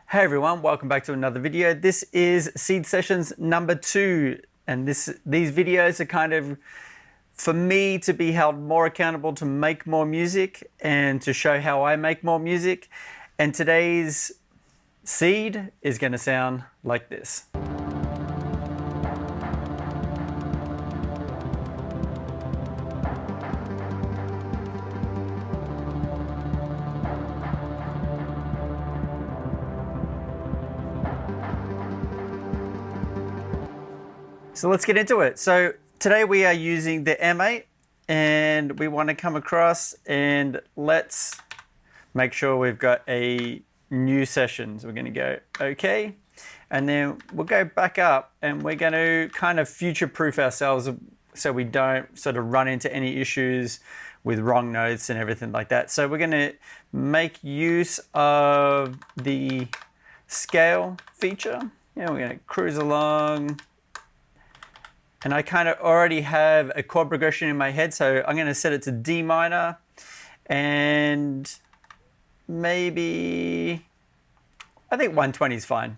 Hey everyone, welcome back to another video. This is Seed Sessions number 2, and these videos are kind of for me to be held more accountable to make more music and to show how I make more music. And today's seed is going to sound like this. So let's get into it. So today we are using the M8 and we want to come across and let's make sure we've got a new session. So we're going to go OK, and then we'll go back up and we're going to kind of future-proof ourselves so we don't sort of run into any issues with wrong notes and everything like that. So we're going to make use of the scale feature. We're going to cruise along. And I kind of already have a chord progression in my head, so I'm going to set it to D minor and maybe, I think 120 is fine.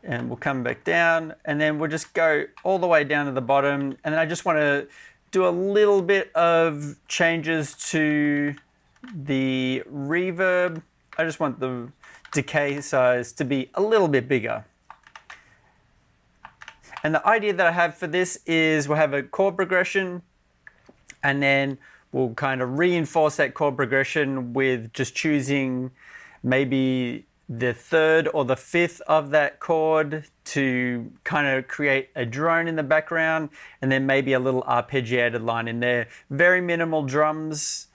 And we'll come back down and then we'll just go all the way down to the bottom. And then I just want to do a little bit of changes to the reverb. I just want the decay size to be a little bit bigger. And the idea that I have for this is we'll have a chord progression and then we'll kind of reinforce that chord progression with just choosing maybe the third or the fifth of that chord to kind of create a drone in the background, and then maybe a little arpeggiated line in there. Very minimal drums,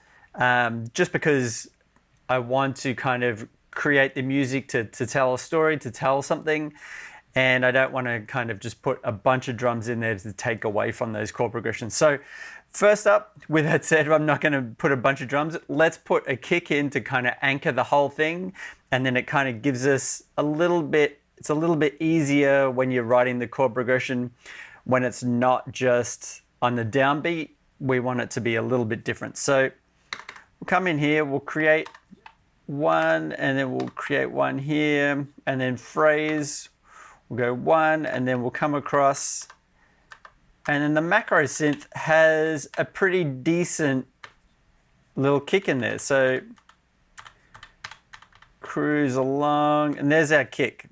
just because I want to kind of create the music to tell a story, to tell something. And I don't want to kind of just put a bunch of drums in there to take away from those chord progressions. So first up, with that said, I'm not going to put a bunch of drums. Let's put a kick in to kind of anchor the whole thing. And then it kind of gives us a little bit, it's a little bit easier when you're writing the chord progression when it's not just on the downbeat. We want it to be a little bit different. So we'll come in here, we'll create one, and then we'll create one here, and then phrase. We'll go one, and then we'll come across, and then the macro synth has a pretty decent little kick in there. So cruise along, and there's our kick.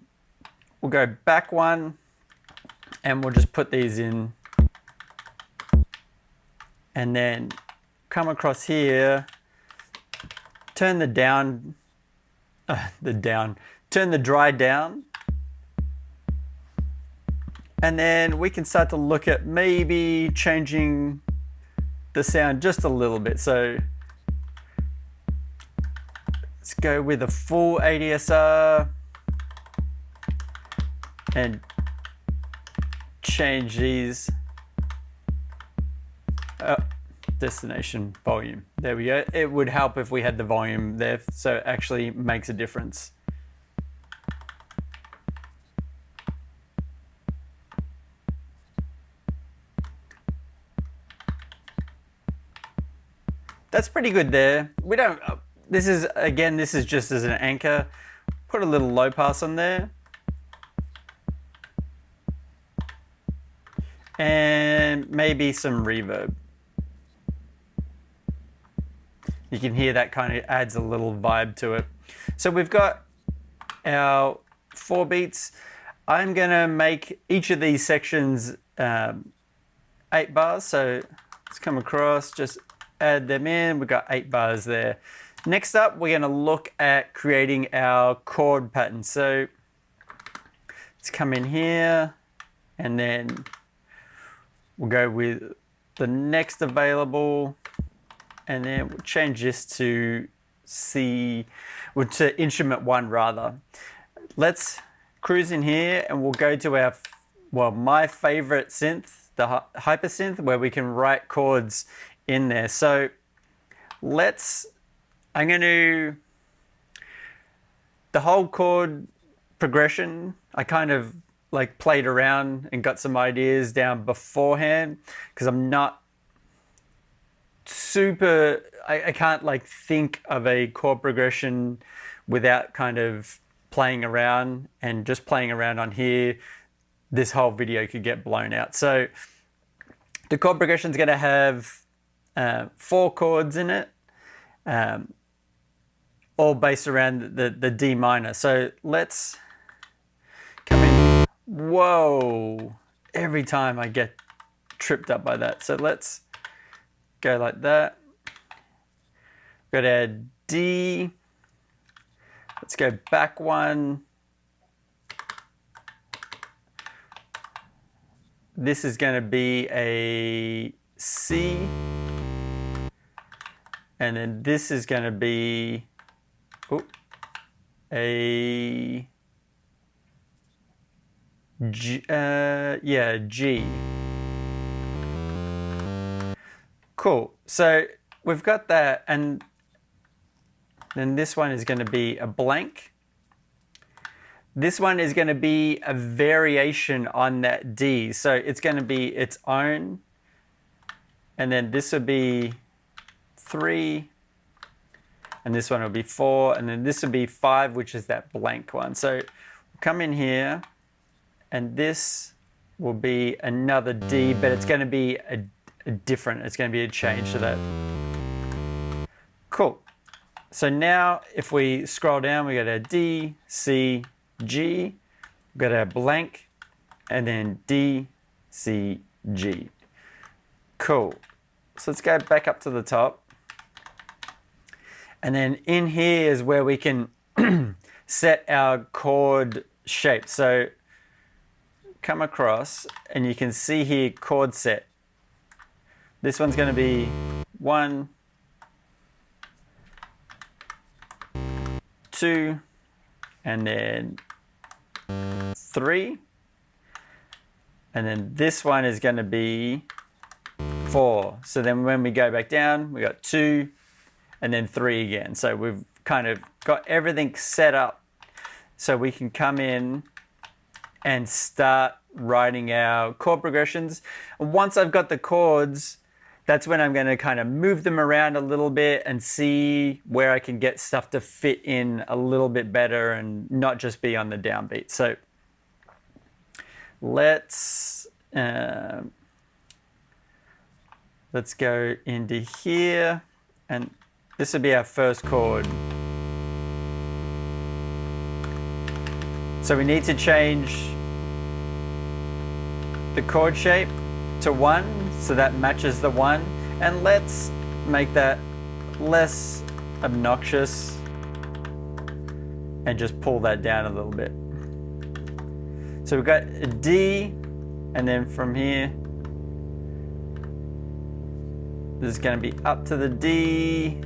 We'll go back one, and we'll just put these in, and then come across here, turn the turn the dry down. And then we can start to look at maybe changing the sound just a little bit. So let's go with a full ADSR and change these. Destination volume. There we go. It would help if we had the volume there, so it actually makes a difference. That's pretty good there. We don't, this is just as an anchor. Put a little low pass on there. And maybe some reverb. You can hear that kind of adds a little vibe to it. So we've got our 4 beats. I'm gonna make each of these sections 8 bars. So let's come across, just add them in. We've got 8 bars there. Next up, we're going to look at creating our chord pattern. So let's come in here and then we'll go with the next available, and then we'll change this to C, or to instrument 1 rather. Let's cruise in here and we'll go to our, well, my favorite synth, the hypersynth, where we can write chords in there. So I'm going to, the whole chord progression, I kind of like played around and got some ideas down beforehand because I'm not super, I can't like think of a chord progression without kind of playing around, and just playing around on here, this whole video could get blown out. So the chord progression is going to have 4 chords in it, all based around the D minor. So let's come in. Whoa, every time I get tripped up by that. So let's go like that. Go to D. Let's go back one. This is going to be a C. And then this is going to be a G. G. Cool. So we've got that, and then this one is going to be a blank. This one is going to be a variation on that D. So it's going to be its own. And then this will be 3. And this one will be 4. And then this will be 5, which is that blank one. So come in here, and this will be another D, but it's going to be a different, it's going to be a change to that. Cool. So now if we scroll down, we go to D, C, G, we go to blank, and then D, C, G. Cool. So let's go back up to the top. And then in here is where we can set our chord shape. So come across, and you can see here chord set. This one's going to be 1, 2, and then 3. And then this one is going to be 4. So then when we go back down, we got 2 and then 3 again. So we've kind of got everything set up so we can come in and start writing our chord progressions. And once I've got the chords, that's when I'm going to kind of move them around a little bit and see where I can get stuff to fit in a little bit better and not just be on the downbeat. So let's go into here, and this will be our first chord. So we need to change the chord shape to 1, so that matches the 1, and let's make that less obnoxious and just pull that down a little bit. So we've got a D, and then from here this is going to be up to the D,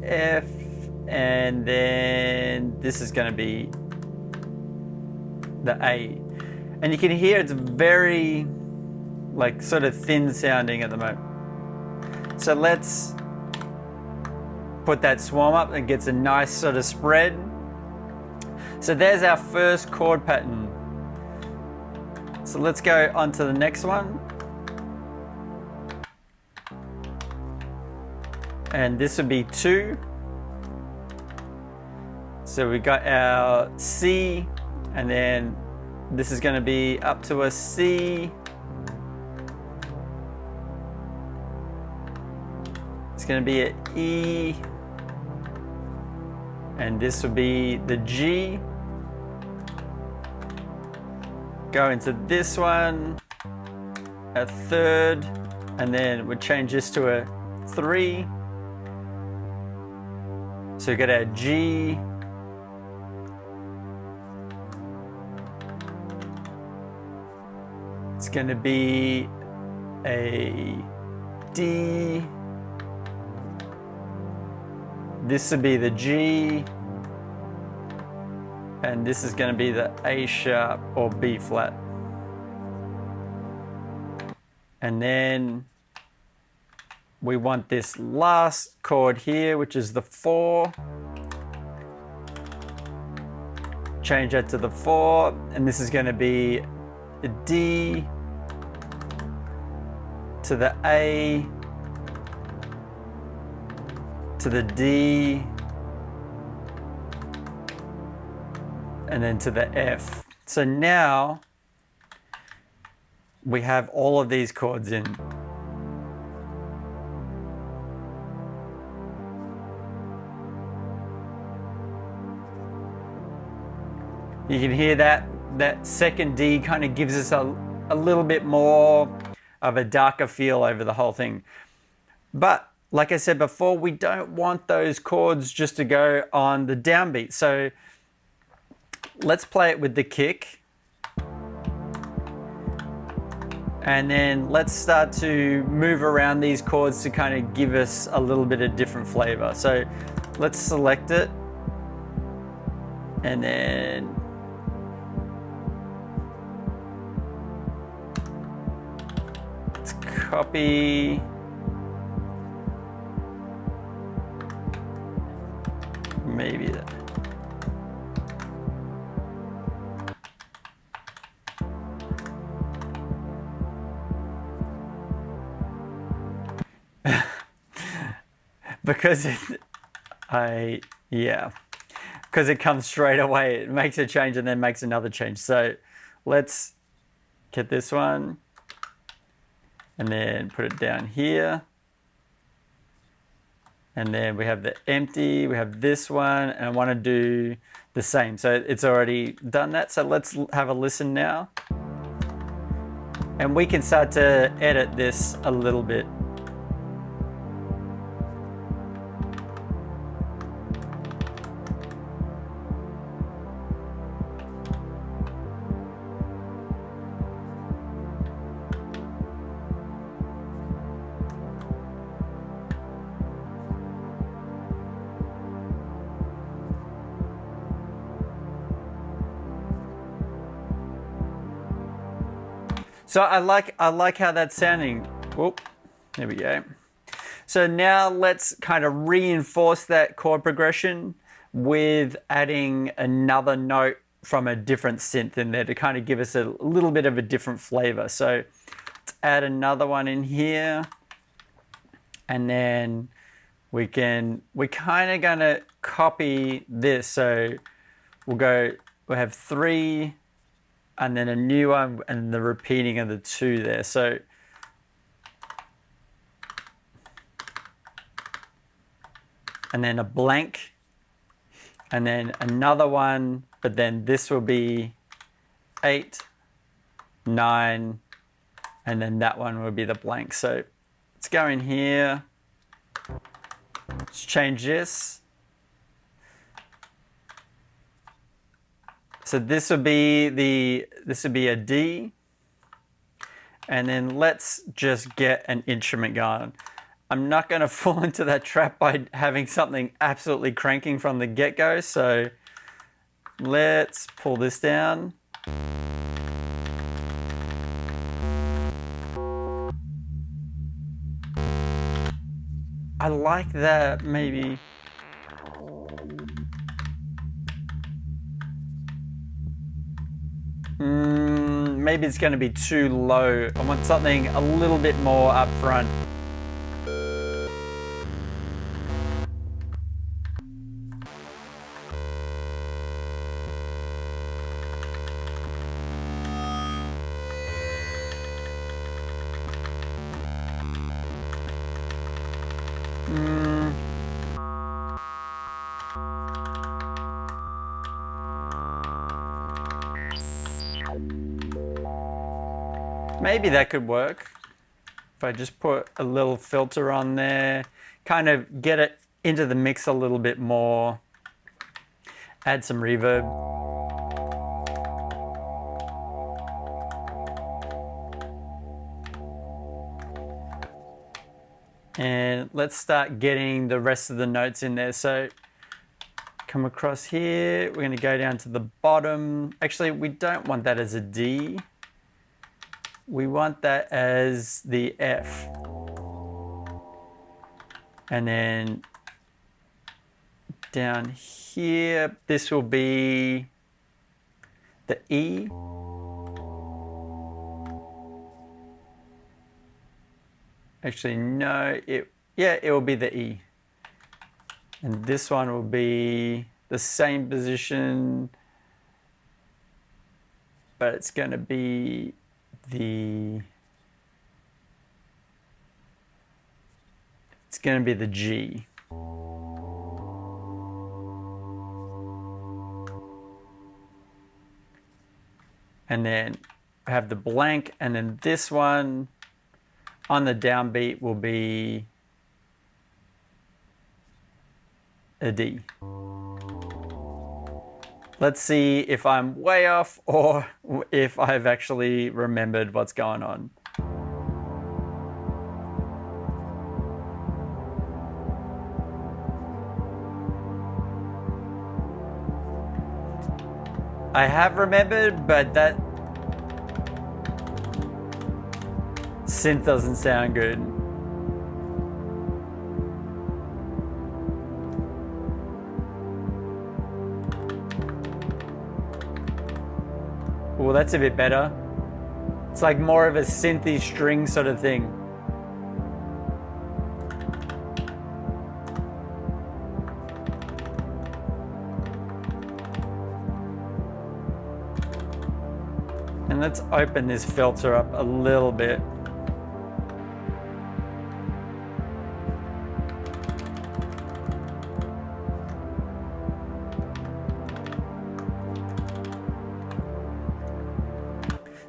F, and then this is going to be the A. And you can hear it's very like sort of thin sounding at the moment. So let's put that swarm up and gets a nice sort of spread. So there's our first chord pattern. So let's go on to the next one. And this would be 2. So we got our C, and then this is going to be up to a C. It's going to be an E. And this would be the G. Go into this one, a 3rd, and then we'll change this to a 3. So we got our G. It's going to be a D. This would be the G. And this is going to be the A sharp or B flat. And then we want this last chord here, which is the 4. Change that to the 4, and this is going to be a D to the A to the D and then to the F. So now we have all of these chords in. You can hear that second D kind of gives us a little bit more of a darker feel over the whole thing. But like I said before, we don't want those chords just to go on the downbeat. So let's play it with the kick. And then let's start to move around these chords to kind of give us a little bit of different flavor. So let's select it. And then let's copy. Maybe that. Because because it comes straight away, it makes a change and then makes another change. So let's get this one and then put it down here. And then we have the empty, we have this one, and I want to do the same. So it's already done that. So let's have a listen now. And we can start to edit this a little bit. So I like how that's sounding. Whoop, there we go. So now let's kind of reinforce that chord progression with adding another note from a different synth in there to kind of give us a little bit of a different flavor. So let's add another one in here. And then we're kind of gonna copy this. So we'll have 3, and then a new one, and the repeating of the 2 there. So and then a blank, and then another one, but then this will be 8, 9, and then that one will be the blank. So let's go in here, let's change this. So this would be a D, and then let's just get an instrument going. I'm not going to fall into that trap by having something absolutely cranking from the get-go, so let's pull this down. I like that, maybe. Maybe it's going to be too low. I want something a little bit more up front. Maybe that could work. If I just put a little filter on there, kind of get it into the mix a little bit more, add some reverb. And let's start getting the rest of the notes in there. So come across here, we're going to go down to the bottom. Actually, we don't want that as a D. We want that as the F. And then down here, this will be the E. Actually, no, it will be the E. And this one will be the same position. but it's going to be the G. And then I have the blank, and then this one on the downbeat will be a D. Let's see if I'm way off or if I've actually remembered what's going on. I have remembered, but that synth doesn't sound good. Well, that's a bit better. It's like more of a synthy string sort of thing. And let's open this filter up a little bit.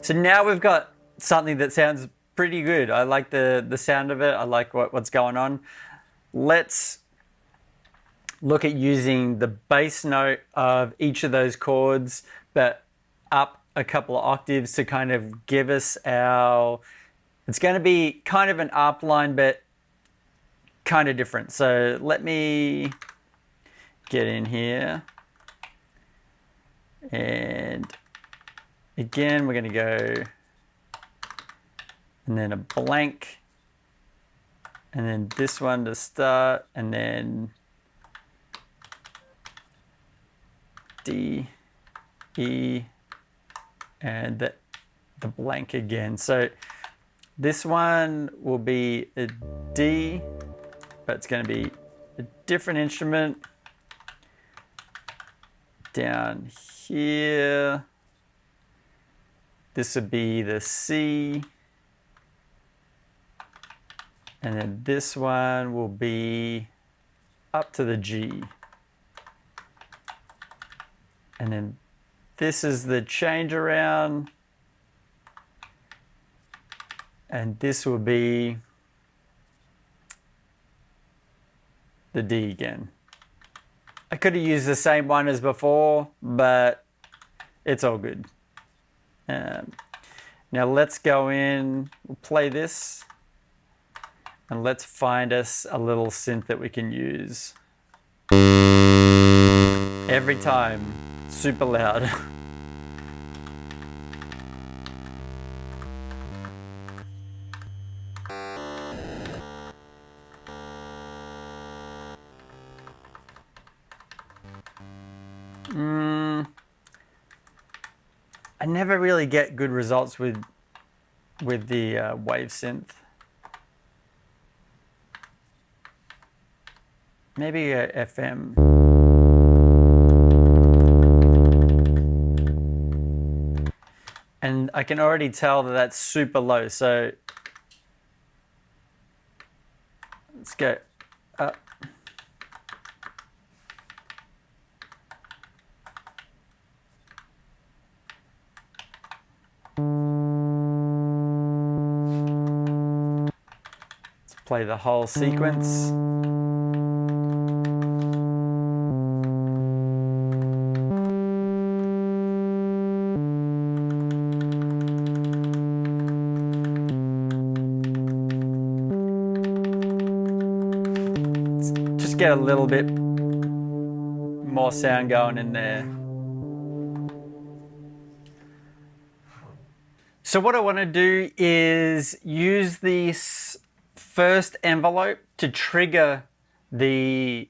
So now we've got something that sounds pretty good. I like the sound of it. I like what's going on. Let's look at using the bass note of each of those chords, but up a couple of octaves to kind of give us our, it's going to be kind of an Arp line, but kind of different. So let me get in here. And again, we're going to go, and then a blank, and then this one to start, and then D, E, and the blank again. So this one will be a D, but it's going to be a different instrument. Down here, this would be the C, and then this one will be up to the G. And then this is the change around, and this will be the D again. I could have used the same one as before, but it's all good. Now let's go in, we'll play this, and let's find us a little synth that we can use. Every time, super loud. I never really get good results with the wave synth. Maybe a FM. And I can already tell that that's super low, so let's go up. Let's play the whole sequence. Just get a little bit more sound going in there. So what I want to do is use this first envelope to trigger the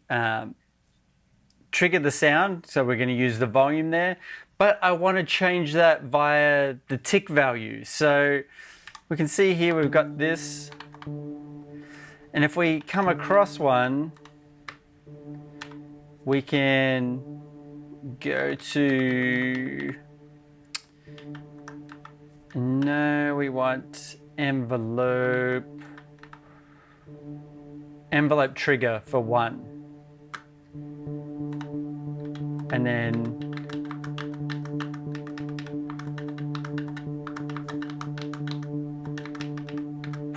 sound. So we're going to use the volume there, but I want to change that via the tick value. So we can see here we've got this, and if we come across one, we can go to No, we want envelope trigger for 1. And then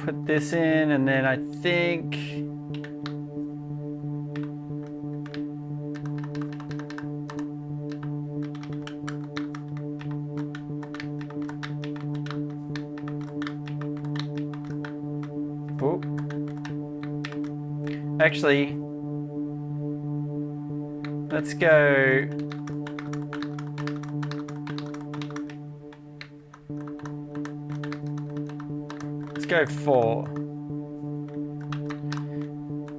put this in, and then I think actually, let's go. Let's go 4.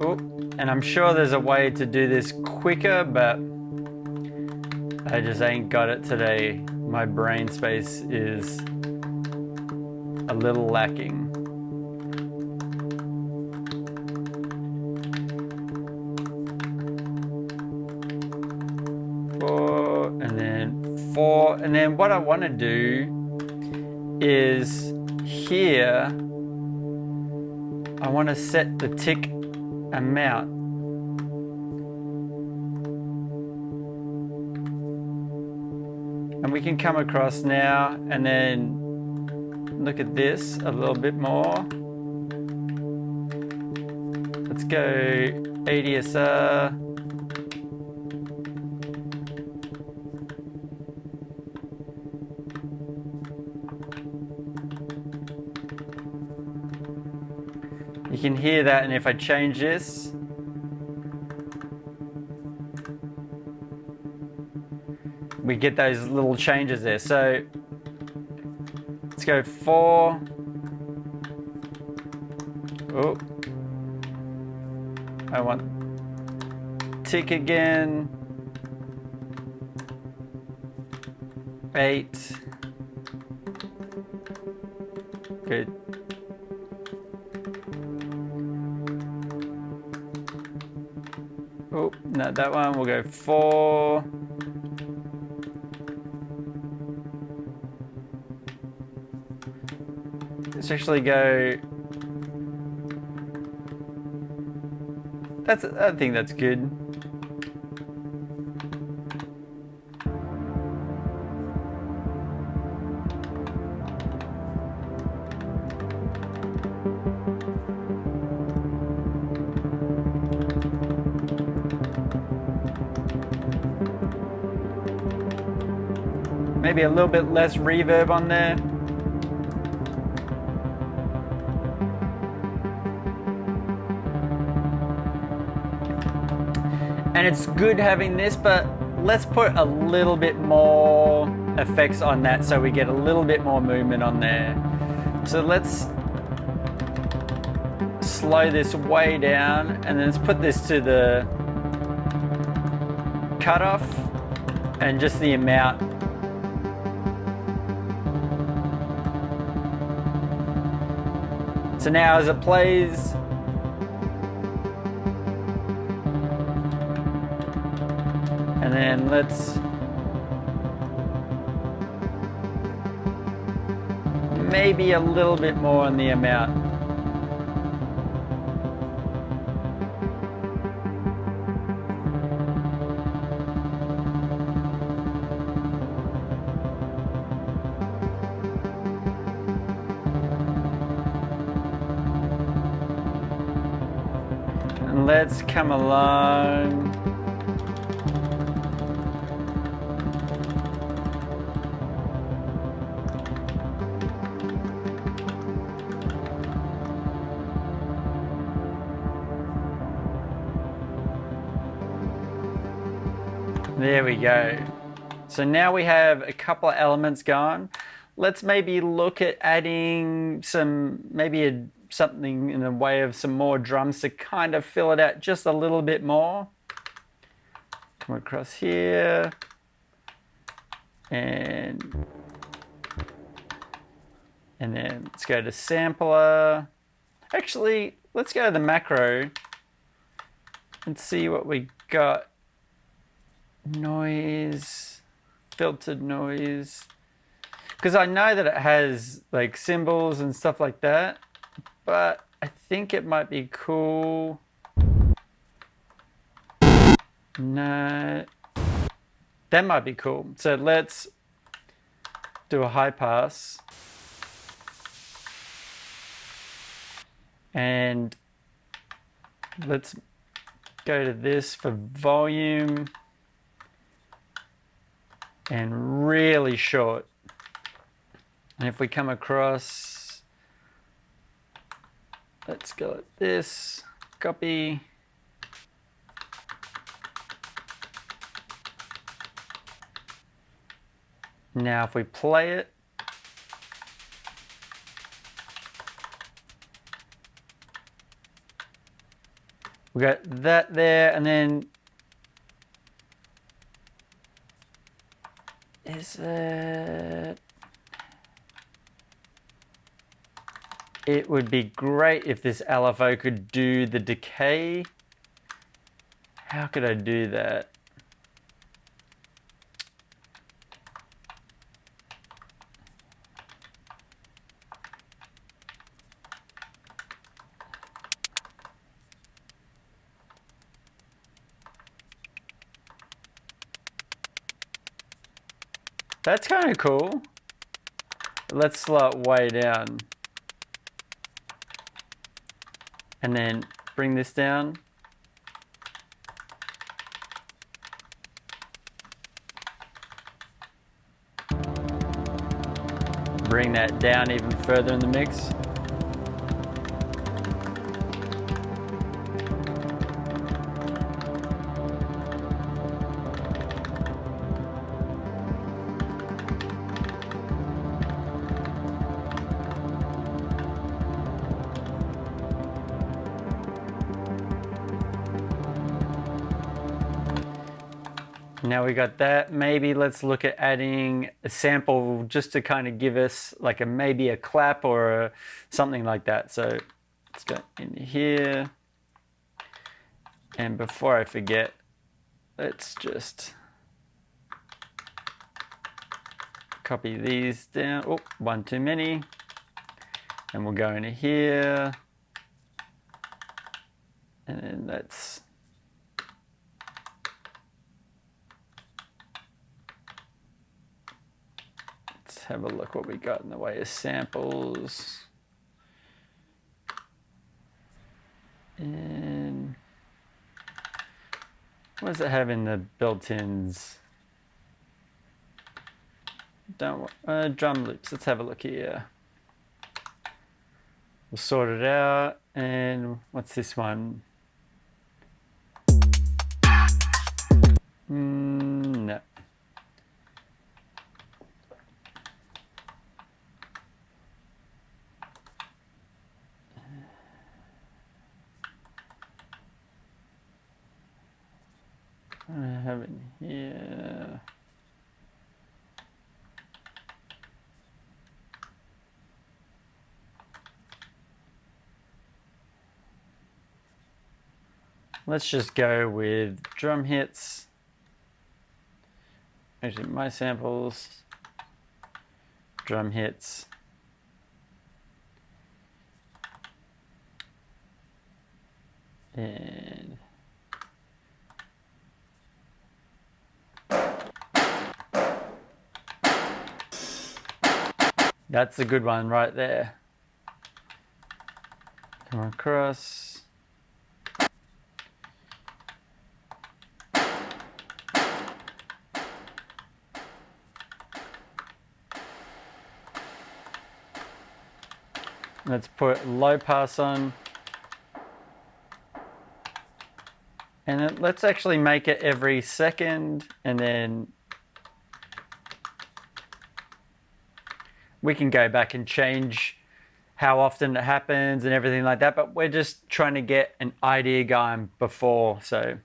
Oh, and I'm sure there's a way to do this quicker, but I just ain't got it today. My brain space is a little lacking. And then what I want to do is here, I want to set the tick amount. And we can come across now and then look at this a little bit more. Let's go ADSR. You can hear that, and if I change this, we get those little changes there. So let's go 4. Oh, I want tick again. 8. Good. Oh, not that one. We'll go 4. Let's actually go. I think that's good. Maybe a little bit less reverb on there. And it's good having this, but let's put a little bit more effects on that so we get a little bit more movement on there. So let's slow this way down, and then let's put this to the cutoff and just the amount. So now as it plays, and then let's maybe a little bit more on the amount. And let's come along. There we go. So now we have a couple of elements gone. Let's maybe look at adding some, something in the way of some more drums to kind of fill it out just a little bit more. Come across here. And then let's go to sampler. Actually, let's go to the macro and see what we got. Noise, filtered noise. because I know that it has like cymbals and stuff like that, but I think it might be cool. No, that might be cool. So let's do a high pass. And let's go to this for volume and really short. And if we come across, let's go like this, copy. Now if we play it, we got that there, and then is it? It would be great if this LFO could do the decay. How could I do that? That's kind of cool. Let's slow it way down. And then bring this down. Bring that down even further in the mix. Now we got that. Maybe let's look at adding a sample just to kind of give us like maybe a clap or something like that. So let's go in here. And before I forget, let's just copy these down. Oh, one too many. And we'll go into here. And then let's have a look what we got in the way of samples. And what does it have in the built-ins? Drum loops. Let's have a look here. We'll sort it out. And what's this one? No. I have it here. Let's just go with drum hits. Actually, my samples, drum hits. And that's a good one right there. Come across. Let's put low pass on. And then let's actually make it every second, and then we can go back and change how often it happens and everything like that, but we're just trying to get an idea going before, so.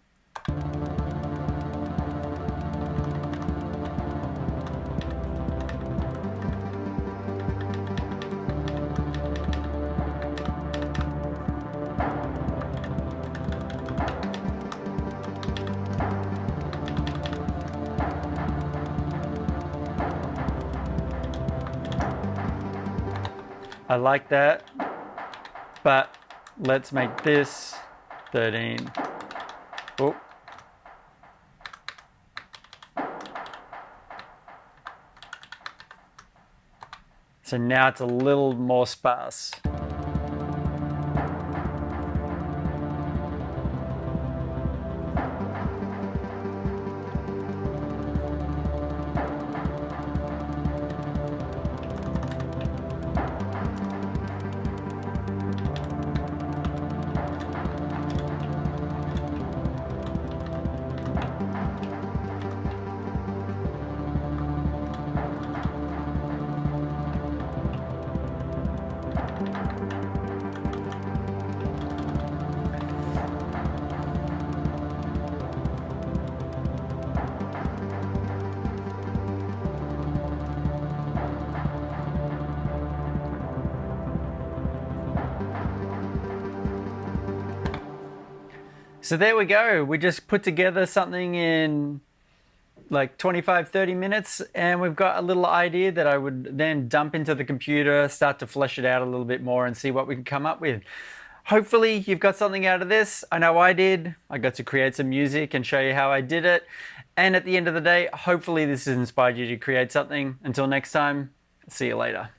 I like that, but let's make this 13. Oh. So now it's a little more sparse. So there we go. We just put together something in like 25-30 minutes, and we've got a little idea that I would then dump into the computer, start to flesh it out a little bit more and see what we can come up with. Hopefully you've got something out of this. I know I did. I got to create some music and show you how I did it. And at the end of the day, hopefully this has inspired you to create something. Until next time, see you later.